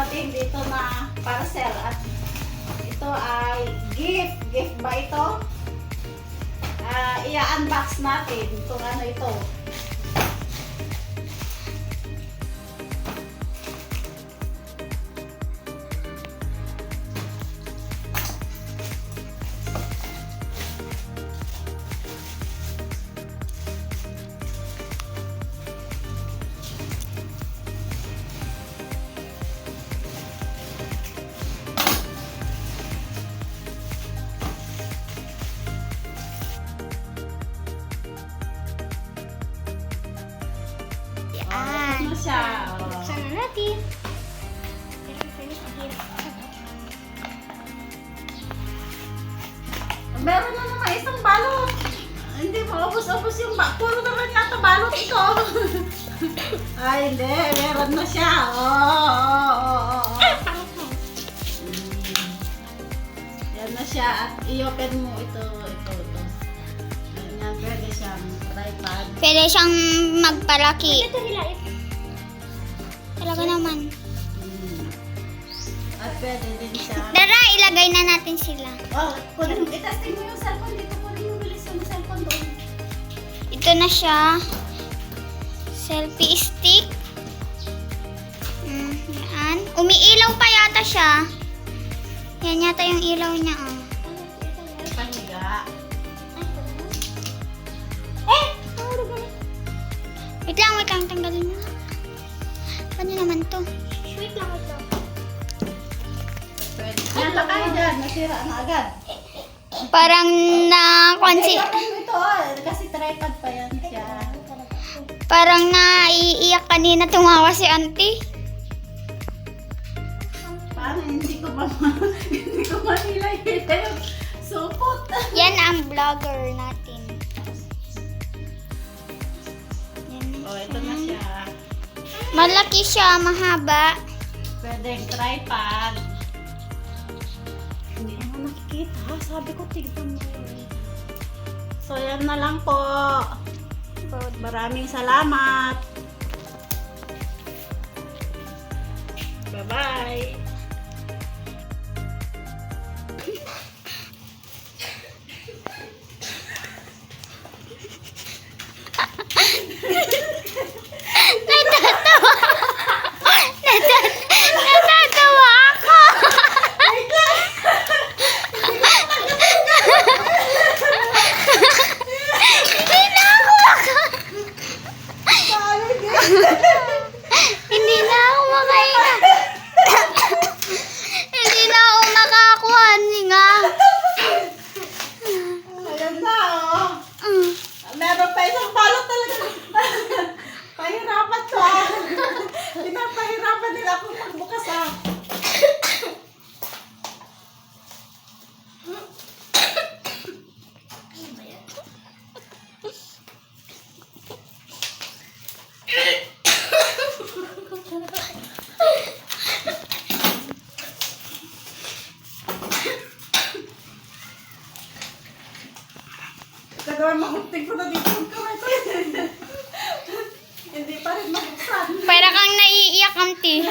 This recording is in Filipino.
dumating dito na parcel at ito ay gift. Gift ba ito? I-unbox natin kung ano ito. Ito na siya. Buksan na natin. Meron na naman isang balot. Hindi maubos-ubos yung puro naman yata balot ito. Ay, hindi. Meron na siya. Yan na siya. At i-open mo ito. Yan, pwede siyang tripod. Pwede siyang magpalaki. Ito nila. Talaga naman. At pwede din siya. Tara, ilagay na natin sila. Oh, itasting mo yung cellphone dito. Kunin mo bilis yung cellphone doon. Ito na siya. Selfie stick. Yan. Umiilaw pa yata siya. Yan yata yung ilaw niya. Oh. Paniga. Wait lang. Tanggalin mo. Paano naman to? Wait lang. Pwede. Yan lang kayo dyan. Nasira na agad. Parang na-consi... Ay, ito kasi tripod pa yan siya. Parang naiiyak kanina tumawa si auntie. Paano hindi ko manilay yung supot. Yan ang vlogger natin. Yan na Oh, ito na siya. siya. Malaki siya, mahaba. Pwedeng tripod. Hindi naman nakikita. Sabi ko, tignan mo. So, yan na lang po. Maraming salamat. Bye-bye. Natatawa. Natatawa ako. Hindi na ako Hindi na ako makahinga. Hindi na ako makakuha nga. Ayan na, oh. Meron pa isang balot talaga. Pahirapan to, ah. Pinapahirapan nila akong magbukas, ah. Kagawa makunting ko na dito yung kamay ko. Hindi pa rin mabuksan. Para kang naiiyak, auntie.